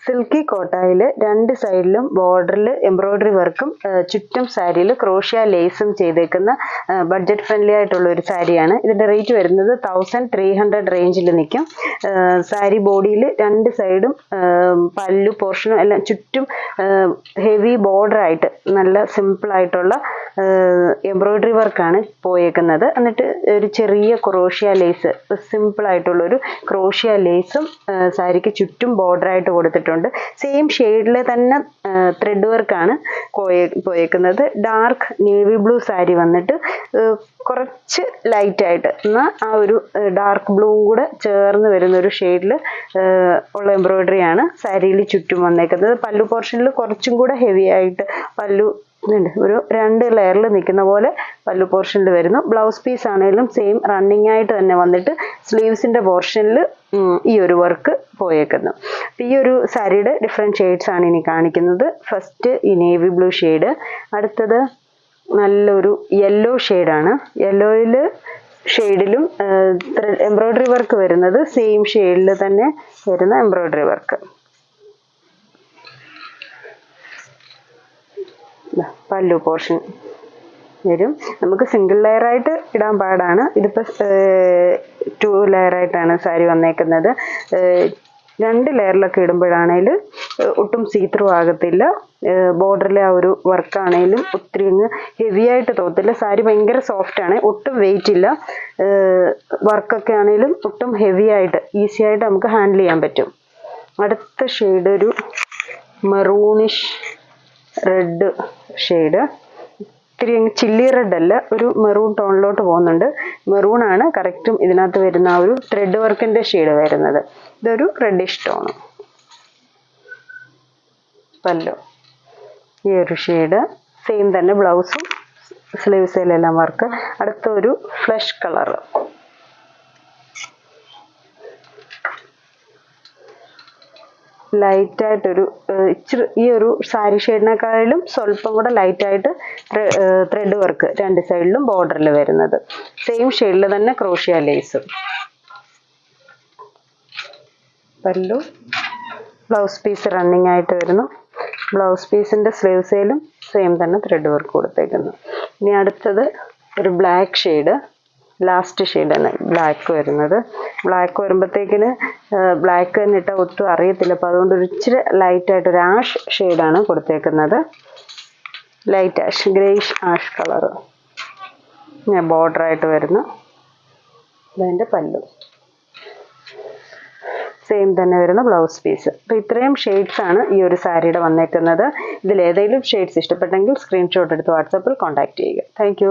Silky കോട്ടായിൽ രണ്ട് സൈഡിലും ബോർഡറിൽ എംബ്രോയ്ഡറി വർക്കും ചുറ്റും സാരിയിൽ ക്രോഷ്യ ലേസും ചെയ്തേക്കുന്ന ബഡ്ജറ്റ് ഫ്രണ്ട്ലി ആയിട്ടുള്ള ഒരു സാരിയാണ്. ഇതിൻ്റെ റേറ്റ് വരുന്നത് 1300 റേഞ്ചിൽ നിൽക്കും. സാരി ബോഡിയിൽ രണ്ട് സൈഡും പല്ലു പോർഷനും എല്ലാം ചുറ്റും ഹെവി ബോർഡർ ആയിട്ട് നല്ല സിമ്പിൾ ആയിട്ടുള്ള എംബ്രോയ്ഡറി വർക്കാണ് പോയേക്കുന്നത്. എന്നിട്ട് ഒരു ചെറിയ ക്രോഷ്യ ലേസ്, സിമ്പിൾ ആയിട്ടുള്ളൊരു ക്രോഷ്യ ലേസും സാരിക്ക് ചുറ്റും ബോർഡർ ആയിട്ട് കൊടുത്തിട്ടുണ്ട്. സെയിം ഷെയ്ഡിൽ തന്നെ ത്രെഡ് വർക്കാണ് പോയേക്കുന്നത്. ഡാർക്ക് നേവി ബ്ലൂ സാരി വന്നിട്ട് കുറച്ച് ലൈറ്റായിട്ട് എന്നാൽ ആ ഒരു ഡാർക്ക് ബ്ലൂവും കൂടെ ചേർന്ന് വരുന്ന ഒരു ഷെയ്ഡിൽ ഉള്ള എംബ്രോയ്ഡറി ആണ് സാരിയിൽ ചുറ്റും വന്നേക്കുന്നത്. പല്ലു പോർഷനിൽ കുറച്ചും കൂടെ ഹെവി ആയിട്ട് പല്ലു ഒരു 2 ലെയറിൽ നിൽക്കുന്ന പോലെ പല്ലു പോർഷനിൽ വരുന്നു. ബ്ലൗസ് പീസ് ആണെങ്കിലും സെയിം റണ്ണിങ് ആയിട്ട് തന്നെ വന്നിട്ട് സ്ലീവ്സിൻ്റെ പോർഷനിൽ ഈ ഒരു വർക്ക് പോയേക്കുന്നു. ഈ ഒരു സാരിയുടെ ഡിഫറെൻറ്റ് ഷെയ്ഡ്സ് ആണ് ഇനി കാണിക്കുന്നത്. ഫസ്റ്റ് ഈ നേവി ബ്ലൂ ഷെയ്ഡ്, അടുത്തത് നല്ലൊരു യെല്ലോ ഷെയ്ഡാണ്. യെല്ലോയിൽ ഷെയ്ഡിലും എംബ്രോയ്ഡറി വർക്ക് വരുന്നത് സെയിം ഷെയ്ഡിൽ തന്നെ വരുന്ന എംബ്രോയ്ഡറി വർക്ക്. പല്ലു പോർഷൻ വരും. നമുക്ക് സിംഗിൾ ലെയർ ആയിട്ട് ഇടാൻ പാടാണ്. ഇതിപ്പോൾ 2 ലെയർ ആയിട്ടാണ് സാരി വന്നേക്കുന്നത്. 2 ലെയറിലൊക്കെ ഇടുമ്പോഴാണേൽ ഒട്ടും സീത്രൂ ആകത്തില്ല. ബോർഡറിലെ ആ ഒരു വർക്കാണേലും ഒത്തിരി അങ്ങ് ഹെവി ആയിട്ട് തോന്നത്തില്ല. സാരി ഭയങ്കര സോഫ്റ്റ് ആണ്, ഒട്ടും വെയിറ്റ് ഇല്ല. വർക്കൊക്കെ ആണേലും ഒട്ടും ഹെവി ആയിട്ട് ഈസി ആയിട്ട് നമുക്ക് ഹാൻഡിൽ ചെയ്യാൻ പറ്റും. അടുത്ത ഷെയ്ഡ് ഒരു മെറൂണിഷ് റെഡ് ഷെയ്ഡ്, ഇത്തിരി ചില്ലി റെഡ് അല്ല, ഒരു മെറൂൺ ടോണിലോട്ട് പോകുന്നുണ്ട്. മെറൂൺ ആണ് കറക്റ്റും ഇതിനകത്ത് വരുന്ന ആ ഒരു ത്രെഡ് വർക്കിന്റെ ഷെയ്ഡ് വരുന്നത്. ഇതൊരു റെഡിഷ് ടോണ്. പല്ലു ഈ ഒരു ഷെയ്ഡ്, സെയിം തന്നെ ബ്ലൗസും സ്ലീവ്സിലെല്ലാം വർക്ക്. അടുത്തൊരു ഫ്ലഷ് കളർ, ലൈറ്റായിട്ടൊരു ഇച്ചിരി ഈ ഒരു സാരി ഷെയ്ഡിനേക്കാളും സ്വല്പം കൂടെ ലൈറ്റായിട്ട് ത്രെഡ് വർക്ക് 2 സൈഡിലും ബോർഡറിൽ വരുന്നത്. സെയിം ഷെയ്ഡിൽ തന്നെ ക്രോഷ്യ ലേസ്. പല്ലു, ബ്ലൗസ് പീസ് റണ്ണിങ് ആയിട്ട് വരുന്നു. ബ്ലൗസ് പീസിൻ്റെ സ്ലീവ്സിലും സെയിം തന്നെ ത്രെഡ് വർക്ക് കൊടുത്തേക്കുന്നു. ഇനി അടുത്തത് ഒരു ബ്ലാക്ക് ഷെയ്ഡ്, ലാസ്റ്റ് ഷെയ്ഡാണ് ബ്ലാക്ക് വരുന്നത്. ബ്ലാക്ക് വരുമ്പോഴത്തേക്കിന് ബ്ലാക്ക് തന്നെ ഇട്ടാൽ ഒട്ടും അറിയത്തില്ല. അപ്പോൾ അതുകൊണ്ട് ഒരു ഇച്ചിരി ലൈറ്റായിട്ട് ഒരു ആഷ് ഷെയ്ഡാണ് കൊടുത്തേക്കുന്നത്. Light ash, greyish ash colour ബോർഡറായിട്ട് വരുന്നു. അതിൻ്റെ പല്ലു സെയിം തന്നെ വരുന്ന ബ്ലൗസ് പീസ്. അപ്പോൾ ഇത്രയും ഷെയ്ഡ്സ് ആണ് ഈ ഒരു സാരിയുടെ വന്നേക്കുന്നത്. ഇതിലേതെങ്കിലും ഷെയ്ഡ്സ് ഇഷ്ടപ്പെട്ടെങ്കിൽ സ്ക്രീൻഷോട്ട് എടുത്ത് വാട്സാപ്പിൽ കോൺടാക്റ്റ് ചെയ്യുക. താങ്ക്